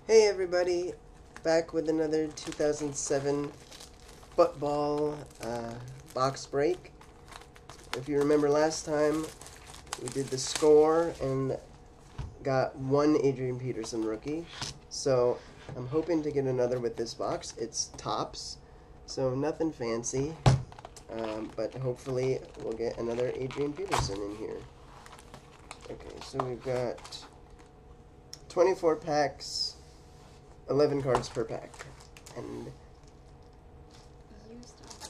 Hey everybody, back with another 2007 football box break. If you remember last time, we did the score and got one Adrian Peterson rookie. So I'm hoping to get another with this box. It's tops, so nothing fancy, but hopefully we'll get another Adrian Peterson in here. Okay, so we've got 24 packs. 11 cards per pack. And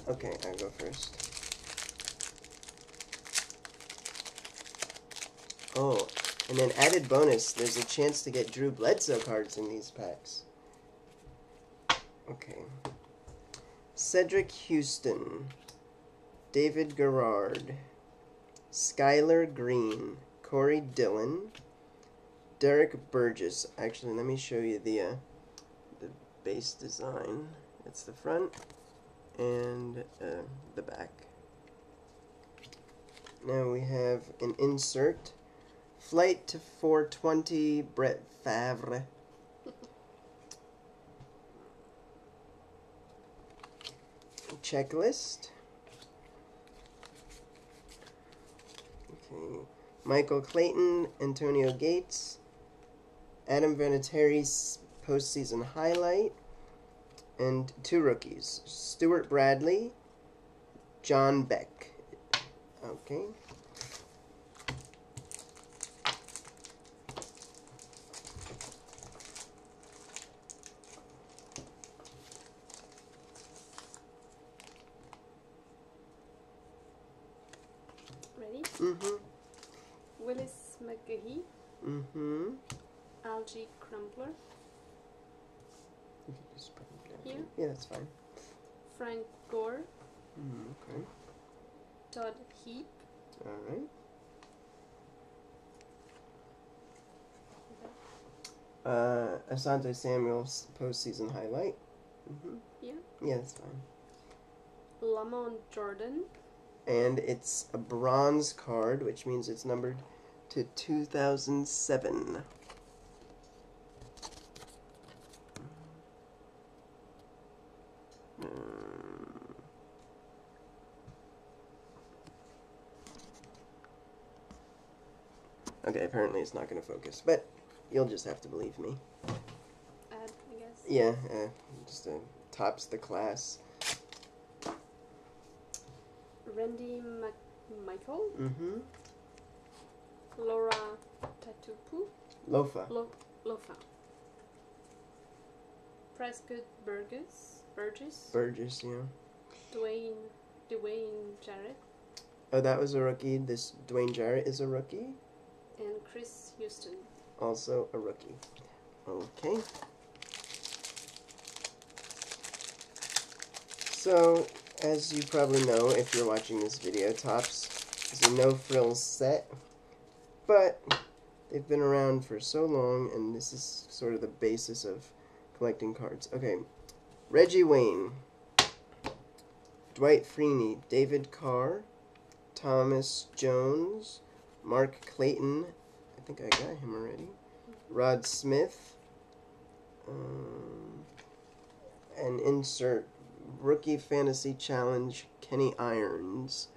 okay, I'll go first. Oh, and then added bonus, there's a chance to get Drew Bledsoe cards in these packs. Okay. Cedric Houston, David Garrard, Skylar Green, Corey Dillon, Derek Burgess. Actually, let me show you the base design. It's the front and the back. Now we have an insert. Flight to 420, Brett Favre. Checklist. Okay. Michael Clayton, Antonio Gates, Adam Vinatieri's postseason highlight, and two rookies, Stuart Bradley, John Beck. Okay. Ready? Mm-hmm. Willis McGahee. Mm-hmm. Algie Crumpler. You can just put them down. Here? Yeah, that's fine. Frank Gore. Okay. Todd Heap. Alright. Asante Samuel's postseason highlight. Here. Yeah, that's fine. Lamont Jordan. And it's a bronze card, which means it's numbered to 2007. Okay, apparently it's not going to focus, but you'll just have to believe me. Add, I guess. Yeah, just tops the class. Randy McMichael. Mm-hmm. Laura Tatupu. Lofa. Lofa. Prescott Burgess. Burgess, yeah. Dwayne Jarrett. Oh, that was a rookie. This Dwayne Jarrett is a rookie. And Chris Houston. Also a rookie. Okay. So, as you probably know if you're watching this video, Topps is a no-frills set. But they've been around for so long, and this is sort of the basis of collecting cards. Okay. Reggie Wayne. Dwight Freeney. David Carr. Thomas Jones. Mark Clayton, I think I got him already. Rod Smith, and insert Rookie Fantasy Challenge, Kenny Irons.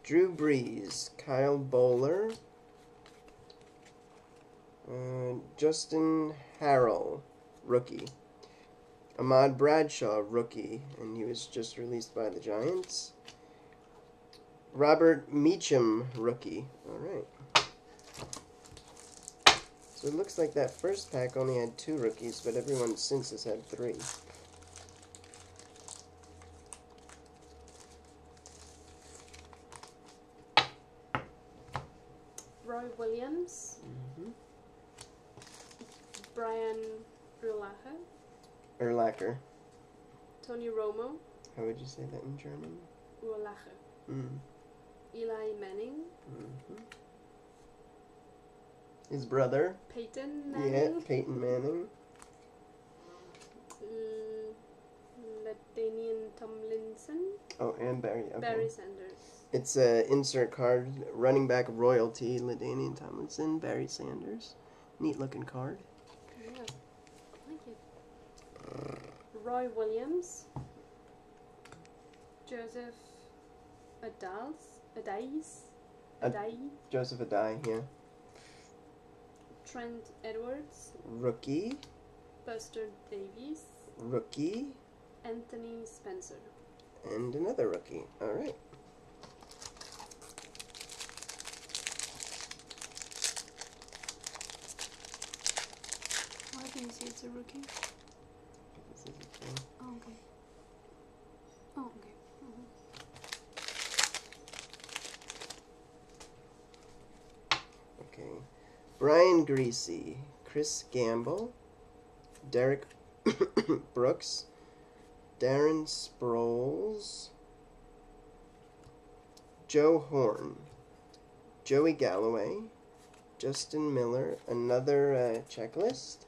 Drew Brees, Kyle Bowler, Justin Harrell, rookie. Ahmad Bradshaw, rookie, and he was just released by the Giants. Robert Meacham, rookie. Alright. So it looks like that first pack only had 2 rookies, but everyone since has had 3. Roy Williams. Brian Urlacher. Tony Romo. How would you say that in German? Urlacher. Eli Manning. His brother. Peyton Manning. Yeah, Peyton Manning. Ladanian Tomlinson. Oh, and Barry. Okay. Barry Sanders. It's a insert card. Running back royalty. LaDainian Tomlinson. Barry Sanders. Neat looking card. Yeah, I like it. Roy Williams. Joseph Adai. Joseph Adai, yeah. Trent Edwards. Rookie. Buster Davies. Rookie. Anthony Spencer. And another rookie. Alright. Why do you say it's a rookie? This is a thing. Oh, okay. Oh, okay. Okay. Brian Greasy. Chris Gamble. Derek Brooks. Darren Sproles. Joe Horn. Joey Galloway. Justin Miller. Another checklist.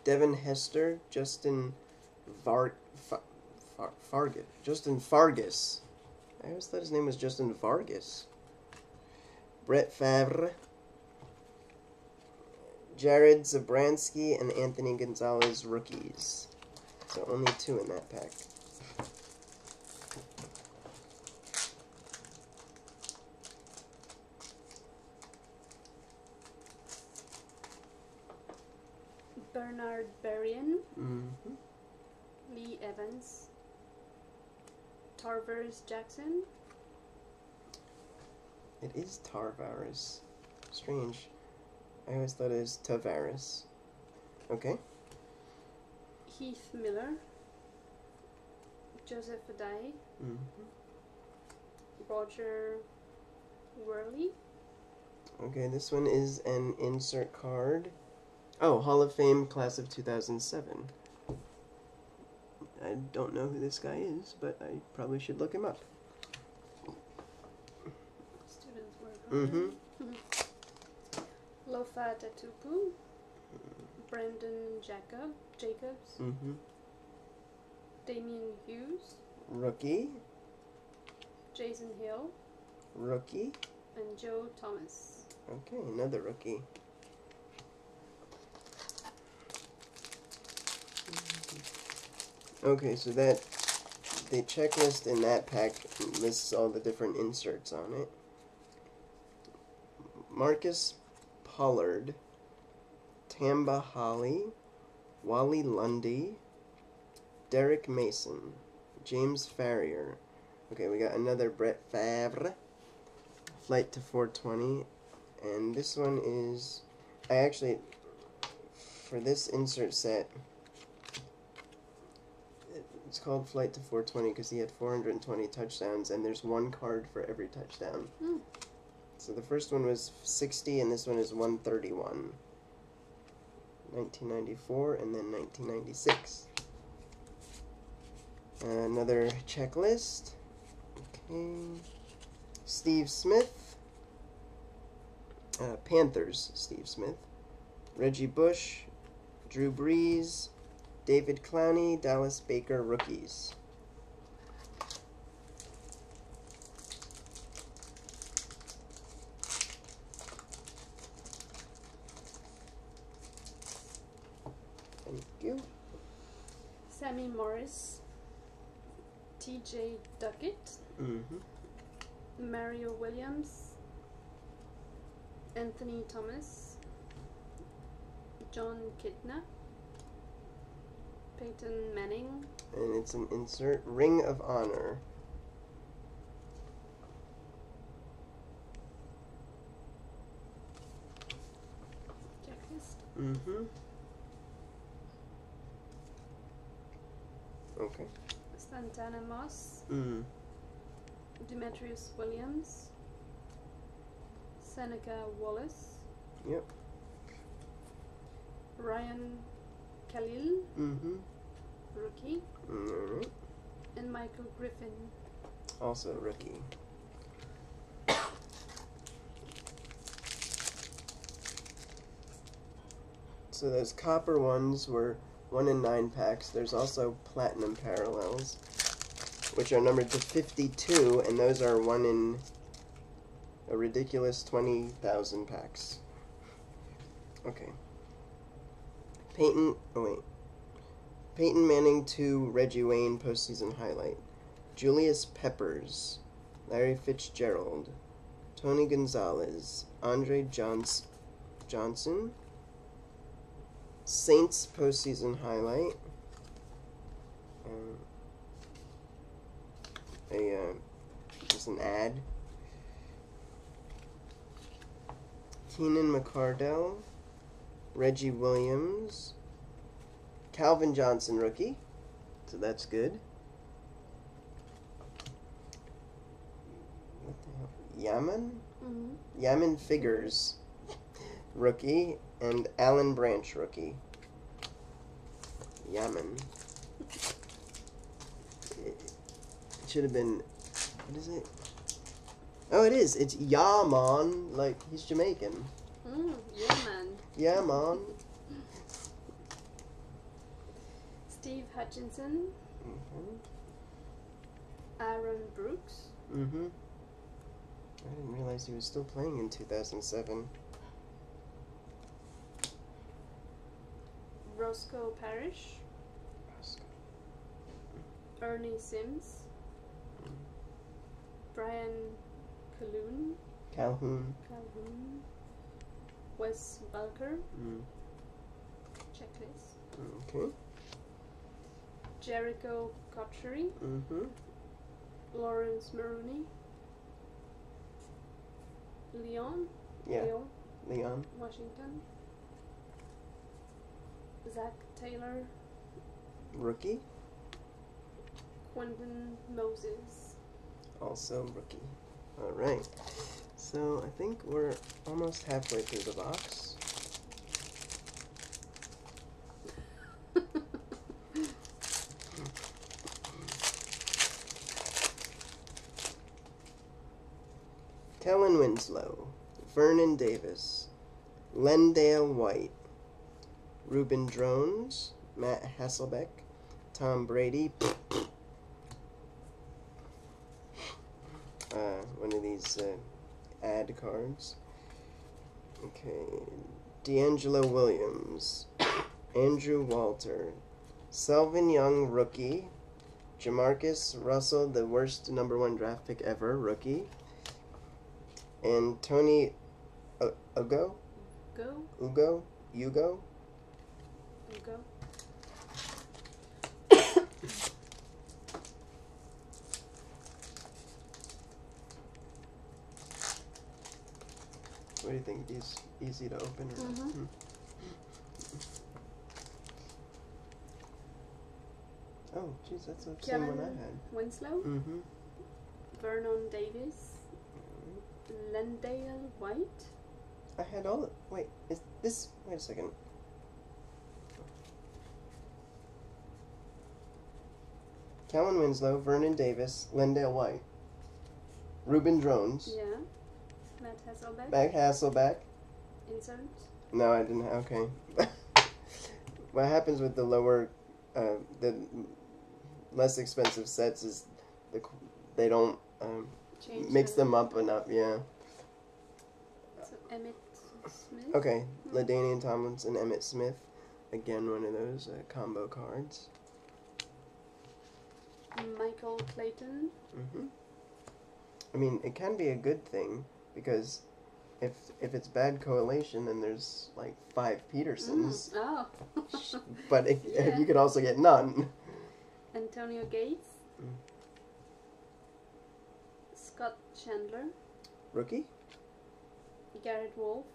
Devin Hester. Justin Justin Fargas. I always thought his name was Justin Vargas. Brett Favre. Jared Zabransky and Anthony Gonzalez rookies. So only 2 in that pack. Bernard Berrien. Mm-hmm. Lee Evans. Tarvers Jackson. It is Tarvaris. Strange. I always thought it was Tavares. Okay. Heath Miller. Joseph Adai. Mm-hmm. Roger Worley. Okay, this one is an insert card. Oh, Hall of Fame class of 2007. I don't know who this guy is, but I probably should look him up. Students work. Mm-hmm. Lofa Tatupu. Brendan Jacobs. Mm-hmm. Damian Hughes. Rookie. Jason Hill. Rookie. And Joe Thomas. Okay, another rookie. Okay, so the checklist in that pack lists all the different inserts on it. Marcus Pollard, Tamba Holly, Wally Lundy, Derek Mason, James Farrier. Okay, we got another Brett Favre, Flight to 420, and this one is, for this insert set, it's called Flight to 420 because he had 420 touchdowns, and there's one card for every touchdown. Mm. So the first one was 60, and this one is 131. 1994, and then 1996. Another checklist. Okay. Steve Smith. Panthers, Steve Smith. Reggie Bush. Drew Brees. David Clowney, Dallas Baker rookies. Thank you. Sammy Morris. TJ Duckett. Mm-hmm. Mario Williams. Anthony Thomas. John Kitna. Peyton Manning. And it's an insert. Ring of Honor. Checklist. Mm-hmm. Okay. Santana Moss. Mm. Demetrius Williams. Seneca Wallace. Yep. Ryan Khalil. Mm-hmm. Rookie. Alright. And Michael Griffin. Also rookie. So those copper ones were 1 in 9 packs. There's also platinum parallels. which are numbered to 52, and those are 1 in a ridiculous 20,000 packs. Okay. Peyton Manning to Reggie Wayne postseason highlight. Julius Peppers, Larry Fitzgerald, Tony Gonzalez, Andre Johnson, Saints postseason highlight. Just an ad. Keenan McCardell, Reggie Williams, Calvin Johnson rookie, so that's good. What the hell? Yaman Figures rookie, and Alan Branch rookie. Yaman. It should have been, what is it? Oh, it is. It's Yaman, like he's Jamaican. Yeah, man. Yeah, man. Steve Hutchinson. Aaron Brooks. I didn't realize he was still playing in 2007. Roscoe Parrish. Ernie Sims. Brian Calhoun. Wes Bulker. Checklist. Okay. Jericho Cotchery. Lawrence Maroney. Leon. Leon. Washington. Zach Taylor. Rookie. Quentin Moses. Also rookie. Alright. So I think we're almost halfway through the box. Kellen Winslow, Vernon Davis, Lendale White, Ruben Drones, Matt Hasselbeck, Tom Brady, one of these ad cards. Okay, D'Angelo Williams, Andrew Walter, Selvin Young rookie, Jamarcus Russell, the worst #1 draft pick ever, rookie, and Tony Ugo. What do you think? These easy to open? Or Oh, jeez, that's the same one I had. Winslow. Vernon Davis. Lendale White. I had all. Wait, is this? Wait a second. Kellen Winslow, Vernon Davis, Lendale White, Ruben Drones. Yeah. Matt Hasselbeck. Hasselbeck. Insert. No, I didn't. Okay. What happens with the lower, the less expensive sets is they don't mix them up enough. Yeah. So Emmett Smith. Okay, LaDainian Tomlinson, Emmett Smith. Again, one of those combo cards. Michael Clayton. I mean, it can be a good thing because if it's bad correlation, then there's like 5 Petersons. Oh. But Yeah. you could also get none. Antonio Gates. Scott Chandler. Rookie. Garrett Wolf.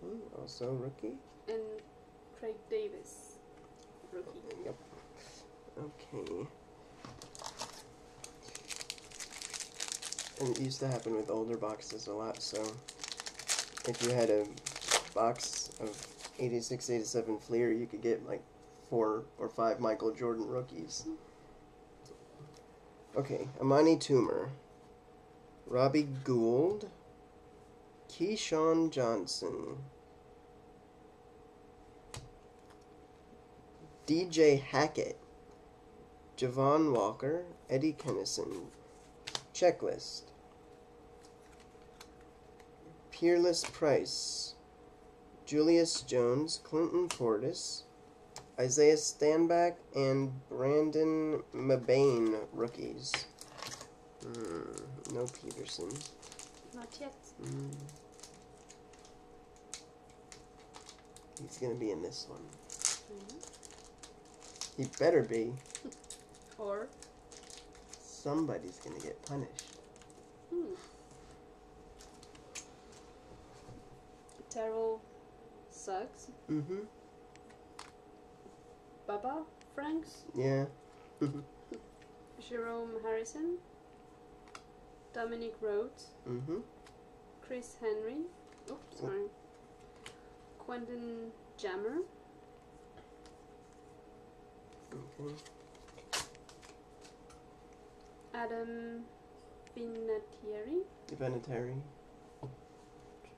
Okay, also rookie. And Craig Davis. Rookie. Yep. Okay. And it used to happen with older boxes a lot, so if you had a box of 86, 87 Fleer, you could get like 4 or 5 Michael Jordan rookies. Okay, Amani Toomer, Robbie Gould, Keyshawn Johnson, DJ Hackett, Javon Walker, Eddie Kennison. Checklist. Peerless Price, Julius Jones, Clinton Portis, Isaiah Stanback, and Brandon Mabane rookies. No Peterson. Not yet. He's gonna be in this one. Mm-hmm. He better be. Or Somebody's gonna get punished. Terrell Suggs. Baba Franks. Yeah. Jerome Harrison. Dominic Rhodes. Chris Henry. Oops, sorry. Quentin Jammer. Okay. Adam Vinatieri. Venetary. I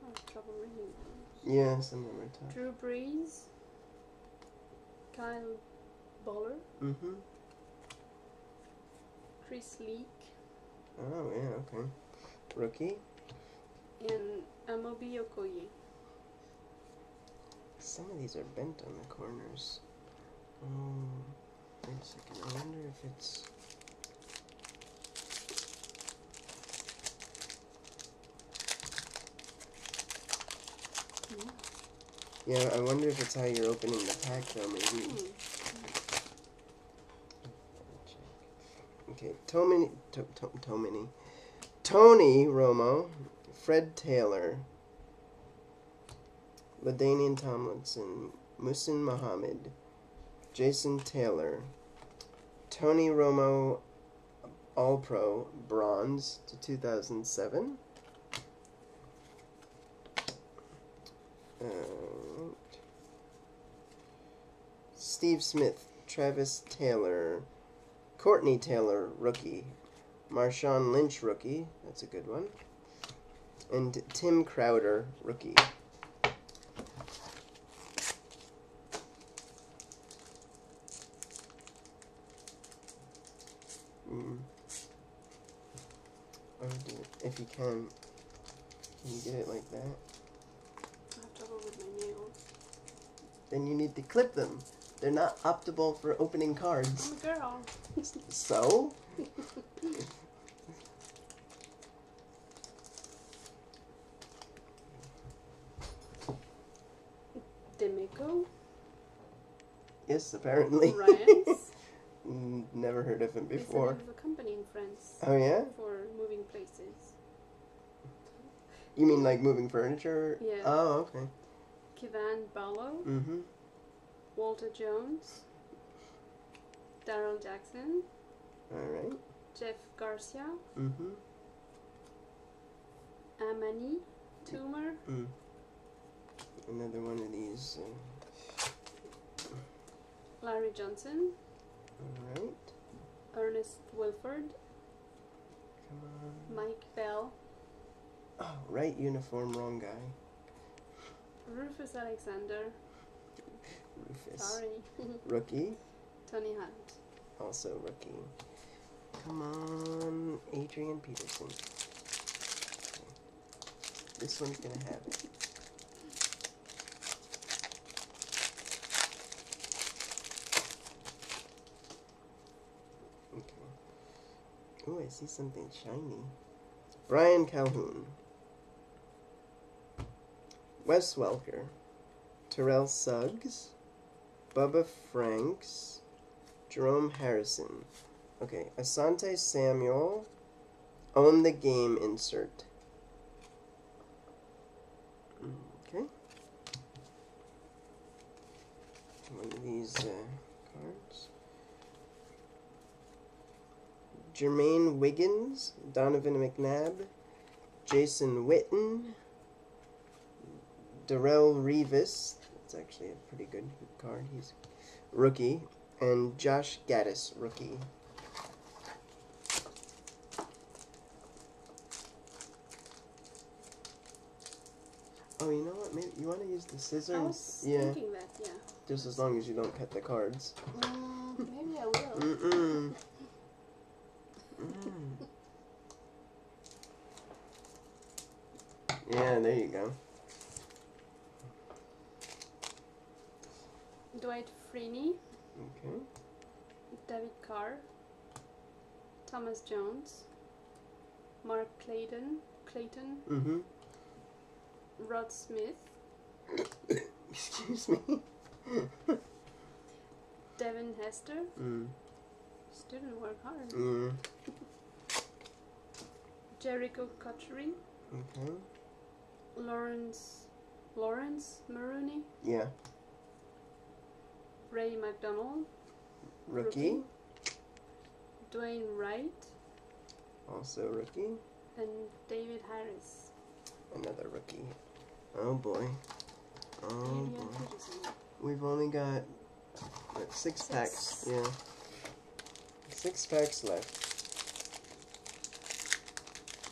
have trouble reading those. Yeah, some of them are tough. Drew Brees. Kyle Boller. Chris Leak. Oh, yeah, okay. Rookie. And Amobi Okoye. Some of these are bent on the corners. Wait a second. I wonder if it's... Yeah, I wonder if it's how you're opening the pack, though, maybe. Okay, Tony Romo, Fred Taylor, LaDainian Tomlinson, Muhsin Muhammad, Jason Taylor, Tony Romo, All-Pro, Bronze to 2007. Steve Smith, Travis Taylor, Courtney Taylor, rookie, Marshawn Lynch, rookie, that's a good one, and Tim Crowder, rookie. Oh, if you can you get it like that? I have trouble with my nails. Then you need to clip them. They're not optimal for opening cards. I'm a girl. So? Demico. Yes, apparently. Ryan's. Never heard of him before. It's a company in France. Oh, yeah? For moving places. You mean like moving furniture? Yeah. Oh, okay. Kivan Barlow. Walter Jones. Daryl Jackson. Alright. Jeff Garcia. Mm-hmm. Amani Toomer. Another one of these. Larry Johnson. Alright. Ernest Wilford. Come on. Mike Bell. Oh, right uniform, wrong guy. Rufus Alexander. Rufus. Sorry. Rookie. Tony Hunt. Also rookie. Come on, Adrian Peterson. This one's gonna have it. Okay. Ooh, I see something shiny. Brian Calhoun. Wes Welker. Terrell Suggs. Bubba Franks. Jerome Harrison. Okay, Asante Samuel. Own the game insert. Okay. One of these cards. Jermaine Wiggins. Donovan McNabb. Jason Witten. Darrell Revis. That's actually a pretty good card. He's rookie. And Josh Gaddis, rookie. Oh, you know what? Maybe you want to use the scissors? I was thinking that, yeah. Just as long as you don't cut the cards. Maybe I will. Mm-mm. Mm. Yeah, there you go. Dwight Freeney, Okay. David Carr, Thomas Jones, Mark Clayton, Mm-hmm. Rod Smith, Excuse me. Devin Hester. Mm. Student work hard. Mm. Jericho Cotchery, Okay. Lawrence Maroney, Yeah. Ray McDonald, Rookie. Dwayne Wright, Also rookie. and David Harris. Another rookie. Oh boy. Oh Adrian boy. Peterson. We've only got what, six packs. Yeah. 6 packs left.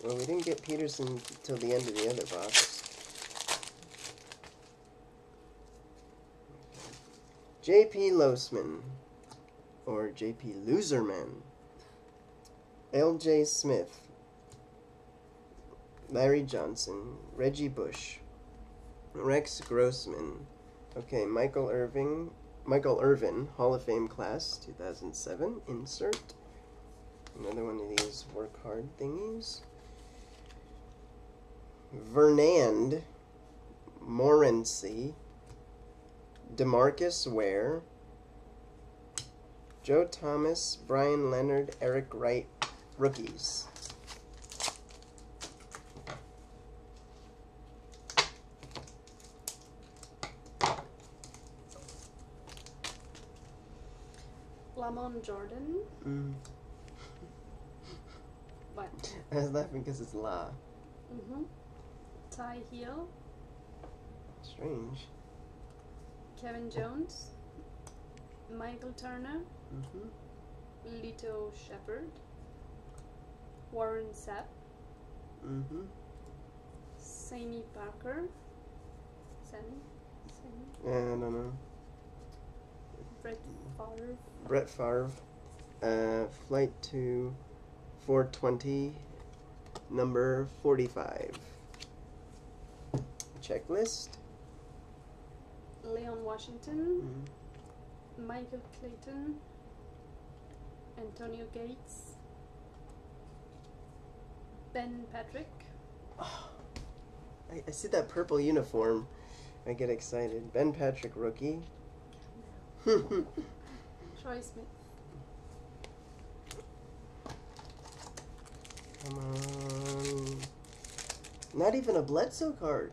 Well, we didn't get Peterson till the end of the other box. J.P. Losman, or J.P. Loserman, L.J. Smith, Larry Johnson, Reggie Bush, Rex Grossman. Okay, Michael Irvin, Hall of Fame class, 2007, insert. Another one of these work hard thingies. Vernand, Morency, DeMarcus Ware, Joe Thomas, Brian Leonard, Eric Wright, rookies. Lamont Jordan. Mm. What? I was laughing because it's La. Ty Hill, Strange. Kevin Jones, Michael Turner, Mm-hmm. Lito Shepard, Warren Sapp, Mm-hmm. Sammy Parker, Sammy, I don't know. Brett Favre, Brett Favre. Flight to 420, number 45. Checklist. Leon Washington, Mm. Michael Clayton, Antonio Gates, Ben Patrick, Oh, I see that purple uniform. I get excited. Ben Patrick, rookie. Troy Smith, Come on. Not even a Bledsoe card.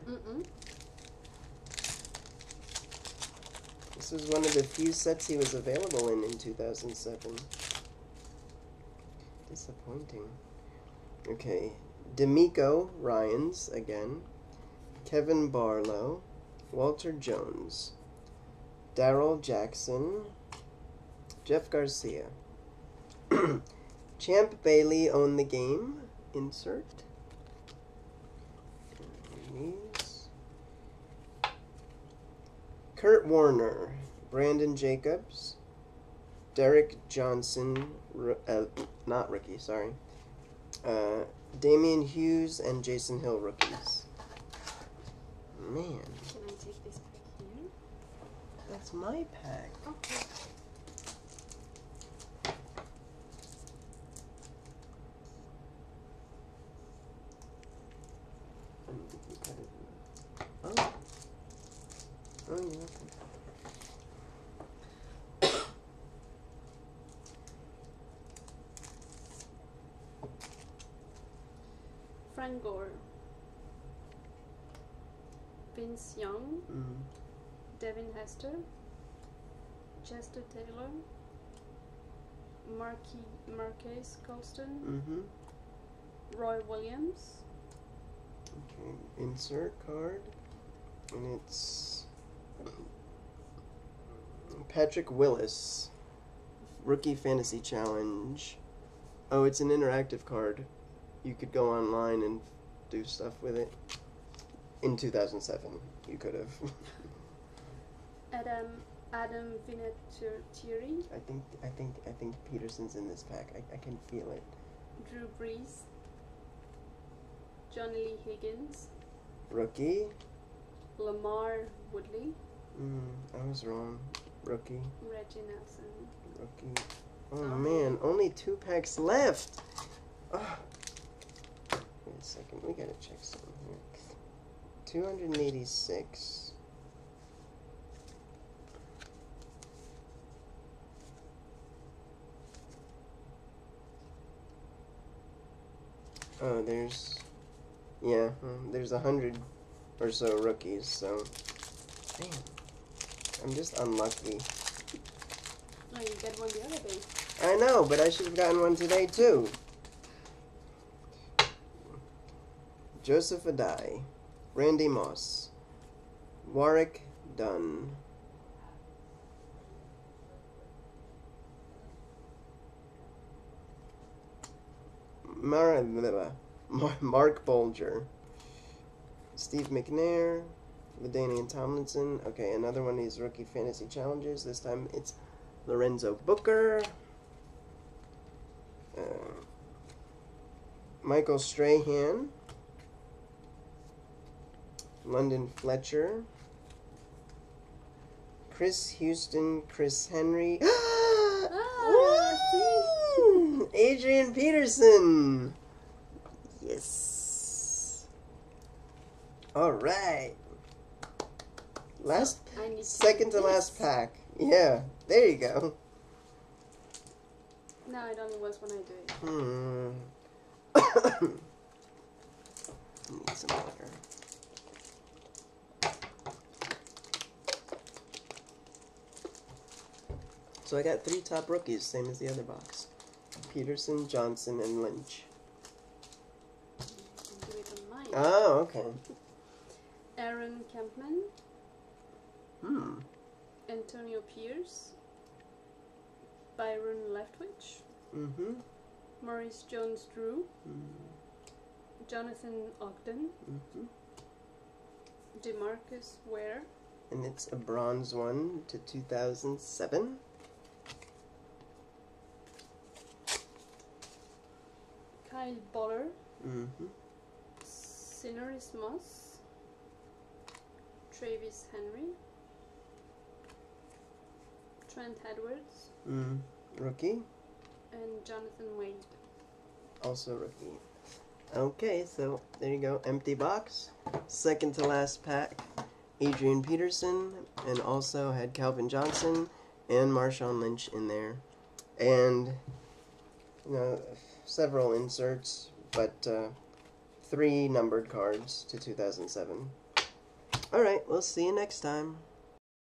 This was one of the few sets he was available in 2007. Disappointing. Okay. D'Amico Ryans again. Kevin Barlow. Walter Jones. Darrell Jackson. Jeff Garcia. Champ Bailey owned the game. Insert. These. Kurt Warner. Brandon Jacobs. Derek Johnson. Not rookie, sorry. Damian Hughes and Jason Hill rookies. Man, Can I take this back here? that's my pack. Okay. Oh. Oh, yeah, okay. Frank Gore, Vince Young, Mm. Devin Hester, Chester Taylor, Marquez Colston, Mm-hmm. Roy Williams, Okay, insert card. And it's Patrick Willis. Rookie Fantasy Challenge. Oh, it's an interactive card. You could go online and do stuff with it. In 2007, you could have. Adam Adam Vinatieri, I think Peterson's in this pack. I can feel it. Drew Brees, Johnny Lee Higgins, Rookie. Lamar Woodley, I was wrong. Rookie. Reggie Nelson. Rookie. Oh man, only 2 packs left. Oh. Wait a second, we gotta check something here. 286. Oh, there's 100 or so rookies, so damn. I'm just unlucky. Oh, you get one the other day. I know, but I should have gotten one today too. Joseph Adai, Randy Moss, Warwick Dunn, Mark Bolger, Steve McNair, LaDainian Tomlinson. Okay, another one of these rookie fantasy challenges. This time it's Lorenzo Booker, Michael Strahan, London Fletcher, Chris Houston, Chris Henry, Adrian Peterson. Yes. All right. Second to last pack. Yeah, there you go. No, it only was when I do it. Need some water. So I got 3 top rookies, same as the other box. Peterson, Johnson, and Lynch. You can do it on mine. Oh, okay. Aaron Kempman. Antonio Pierce. Byron Leftwich. Maurice Jones-Drew. Jonathan Ogden. DeMarcus Ware. And it's a bronze one to 2007. Kyle Boller. Mm-hmm. Sinaris Moss. Travis Henry. Trent Edwards. Rookie. And Jonathan Wade. Also rookie. Okay, so there you go. Empty box. Second to last pack. Adrian Peterson. And also had Calvin Johnson and Marshawn Lynch in there. And, you know, several inserts, but 3 numbered cards to 2007. Alright, we'll see you next time.